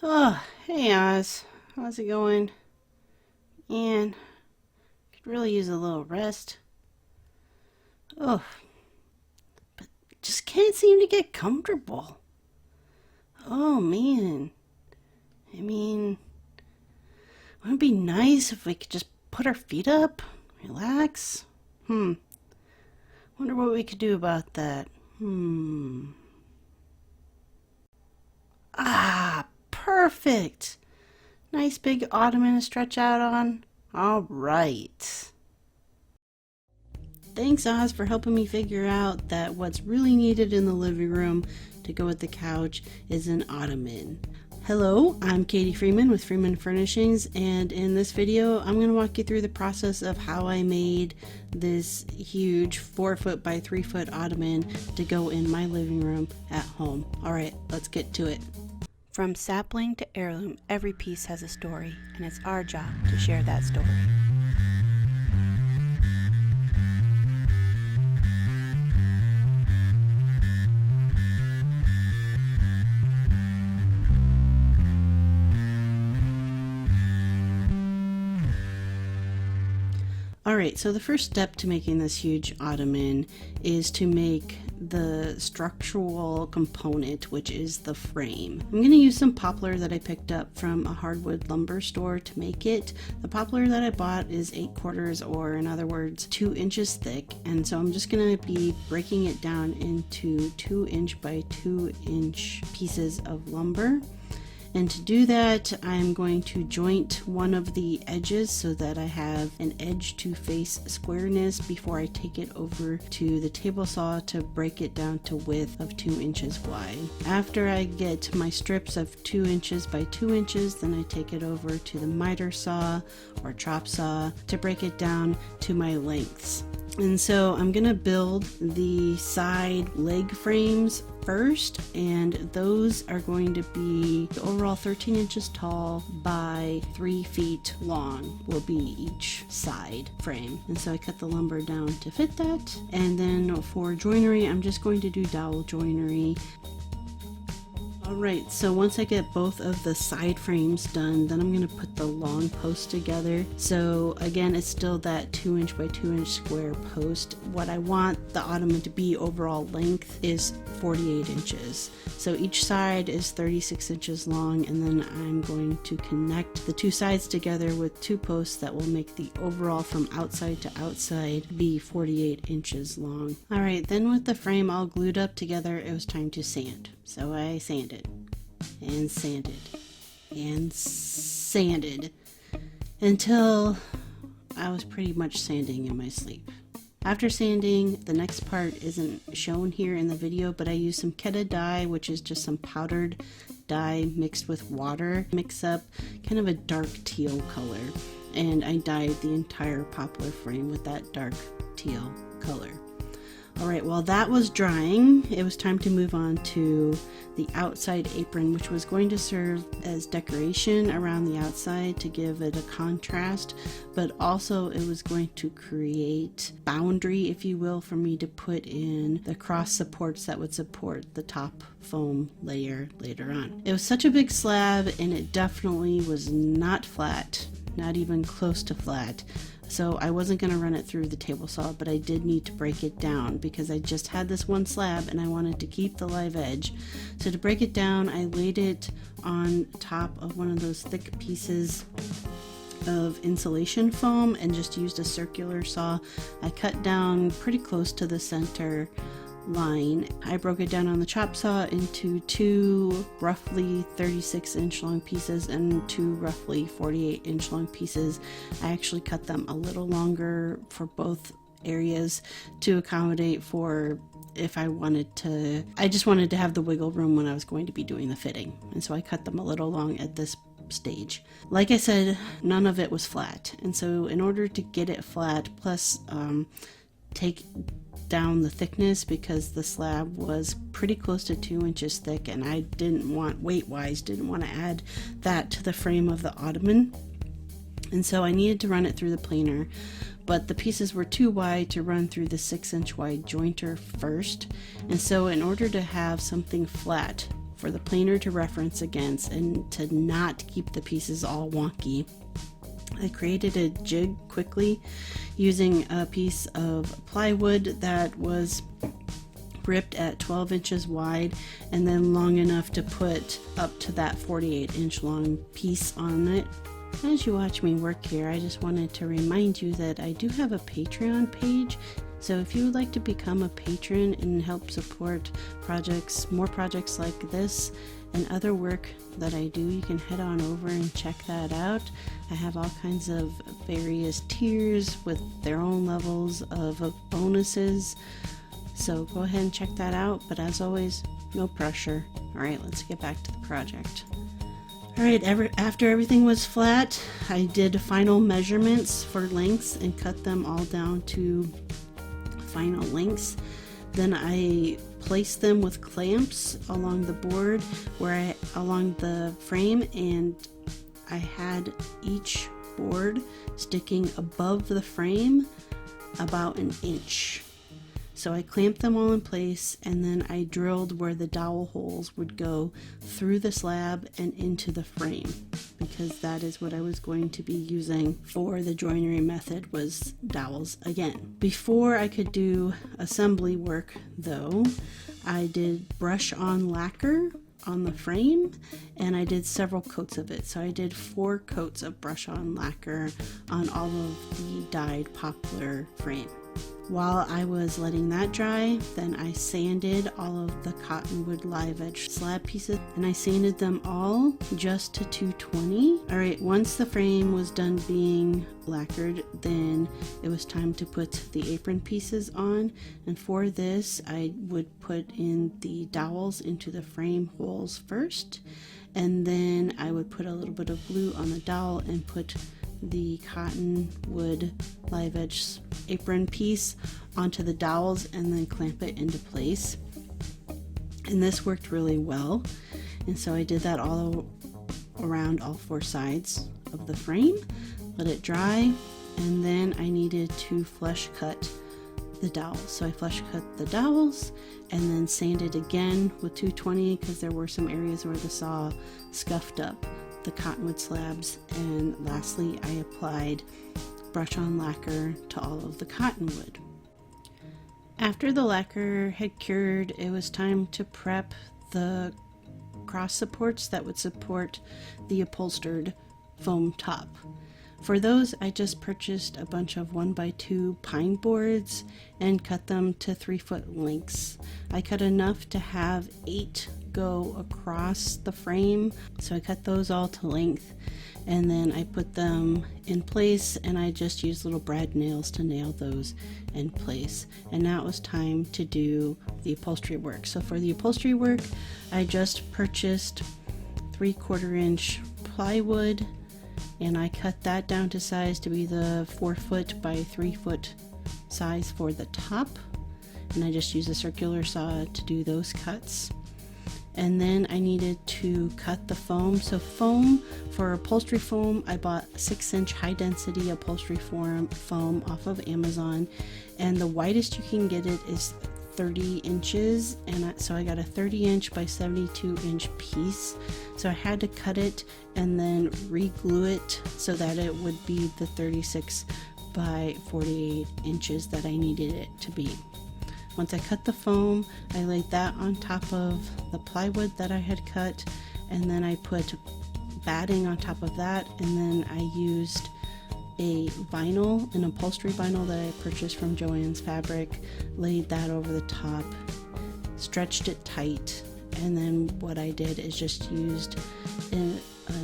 Oh, hey Oz. How's it going? And could really use a little rest. Oh, but just can't seem to get comfortable. Oh man. I mean, wouldn't it be nice if we could just put our feet up, relax? Wonder what we could do about that. Ah, perfect. Nice big ottoman to stretch out on. All right. Thanks, Oz, for helping me figure out that what's really needed in the living room to go with the couch is an ottoman. Hello, I'm Katie Freeman with Freeman Furnishings, and in this video I'm going to walk you through the process of how I made this huge 4-foot by 3-foot ottoman to go in my living room at home. Alright, let's get to it. From sapling to heirloom, every piece has a story, and it's our job to share that story. Alright, so the first step to making this huge ottoman is to make the structural component, which is the frame. I'm going to use some poplar that I picked up from a hardwood lumber store to make it. The poplar that I bought is 8/4, or in other words 2 inches thick, and so I'm just going to be breaking it down into 2-inch by 2-inch pieces of lumber. And to do that, I'm going to joint one of the edges so that I have an edge to face squareness before I take it over to the table saw to break it down to width of 2 inches wide. After I get my strips of 2 inches by 2 inches, then I take it over to the miter saw or chop saw to break it down to my lengths. And so I'm gonna build the side leg frames first, and those are going to be overall 13 inches tall by 3 feet long will be each side frame. And so I cut the lumber down to fit that. And then for joinery, I'm just going to do dowel joinery. Alright, so once I get both of the side frames done, then I'm going to put the long post together. So again, it's still that 2-inch by 2-inch square post. What I want the ottoman to be overall length is 48 inches. So each side is 36 inches long, and then I'm going to connect the two sides together with 2 posts that will make the overall from outside to outside be 48 inches long. Alright, then with the frame all glued up together, it was time to sand. So I sanded and sanded and sanded until I was pretty much sanding in my sleep. After sanding, the next part isn't shown here in the video, but I used some Keta dye, which is just some powdered dye mixed with water. Mix up kind of a dark teal color, and I dyed the entire poplar frame with that dark teal color. Alright, while that was drying, it was time to move on to the outside apron, which was going to serve as decoration around the outside to give it a contrast, but also it was going to create boundary, if you will, for me to put in the cross supports that would support the top foam layer later on. It was such a big slab, and it definitely was not flat, not even close to flat. So I wasn't going to run it through the table saw, but I did need to break it down because I just had this one slab and I wanted to keep the live edge. So to break it down, I laid it on top of one of those thick pieces of insulation foam and just used a circular saw. I cut down pretty close to the center line. I broke it down on the chop saw into 2 roughly 36-inch long pieces and 2 roughly 48-inch long pieces. I actually cut them a little longer for both areas to accommodate for if I wanted to. I just wanted to have the wiggle room when I was going to be doing the fitting, and so I cut them a little long at this stage. Like I said, none of it was flat, and so in order to get it flat, plus take down the thickness, because the slab was pretty close to 2 inches thick, and I didn't want, weight-wise, didn't want to add that to the frame of the ottoman, and so I needed to run it through the planer, but the pieces were too wide to run through the 6-inch wide jointer first, and so in order to have something flat for the planer to reference against and to not keep the pieces all wonky. I created a jig quickly using a piece of plywood that was ripped at 12 inches wide and then long enough to put up to that 48-inch long piece on it. As you watch me work here, I just wanted to remind you that I do have a Patreon page. So if you would like to become a patron and help support projects, more projects like this and other work that I do, you can head on over and check that out. I have all kinds of various tiers with their own levels of bonuses. So go ahead and check that out. But as always, no pressure. All right, let's get back to the project. All right, after everything was flat, I did final measurements for lengths and cut them all down to final lengths. Then I placed them with clamps along the board along the frame, and I had each board sticking above the frame about an inch. So I clamped them all in place, and then I drilled where the dowel holes would go through the slab and into the frame, because that is what I was going to be using for the joinery method, was dowels again. Before I could do assembly work though, I did brush on lacquer on the frame, and I did several coats of it. So I did 4 coats of brush on lacquer on all of the dyed poplar frame. While I was letting that dry, then I sanded all of the cottonwood live edge slab pieces, and I sanded them all just to 220. Alright, once the frame was done being lacquered, then it was time to put the apron pieces on, and for this I would put in the dowels into the frame holes first, and then I would put a little bit of glue on the dowel and put the cottonwood live edge apron piece onto the dowels and then clamp it into place. And this worked really well, and so I did that all around all 4 sides of the frame, let it dry, and then I needed to flush cut the dowels. So I flush cut the dowels and then sanded again with 220 because there were some areas where the saw scuffed up the cottonwood slabs, and lastly I applied brush on lacquer to all of the cottonwood. After the lacquer had cured, it was time to prep the cross supports that would support the upholstered foam top. For those, I just purchased a bunch of 1x2 pine boards and cut them to 3-foot lengths. I cut enough to have 8 go across the frame, so I cut those all to length, and then I put them in place, and I just used little brad nails to nail those in place. And now it was time to do the upholstery work. So for the upholstery work, I just purchased 3/4 inch plywood, and I cut that down to size to be the 4-foot by 3-foot size for the top, and I just used a circular saw to do those cuts. And then I needed to cut the foam. So foam, for upholstery foam, I bought 6-inch high density upholstery foam off of Amazon, and the widest you can get it is 30 inches, and so I got a 30-inch by 72-inch piece. So I had to cut it and then re-glue it so that it would be the 36 by 48 inches that I needed it to be. Once I cut the foam, I laid that on top of the plywood that I had cut, and then I put batting on top of that, and then I used a vinyl, an upholstery vinyl that I purchased from Joann's Fabric, laid that over the top, stretched it tight, and then what I did is just used an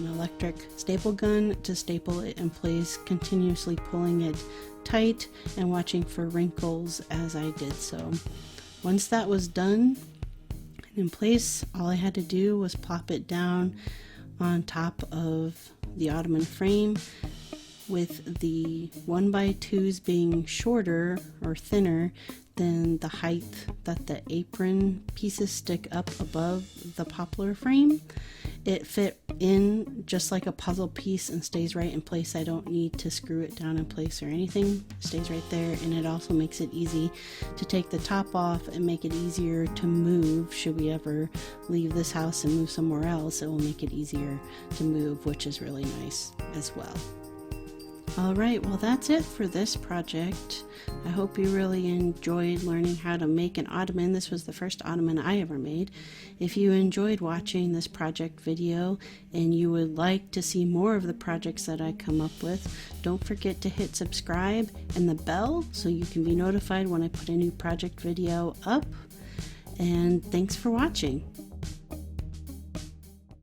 electric staple gun to staple it in place, continuously pulling it tight and watching for wrinkles as I did so. Once that was done and in place, all I had to do was plop it down on top of the Ottoman frame, with the 1x2s being shorter or thinner than the height that the apron pieces stick up above the poplar frame. It fit in just like a puzzle piece and stays right in place. I don't need to screw it down in place or anything. It stays right there, and it also makes it easy to take the top off and make it easier to move. Should we ever leave this house and move somewhere else, it will make it easier to move, which is really nice as well. Alright, well that's it for this project. I hope you really enjoyed learning how to make an ottoman. This was the first ottoman I ever made. If you enjoyed watching this project video and you would like to see more of the projects that I come up with, don't forget to hit subscribe and the bell so you can be notified when I put a new project video up. And thanks for watching.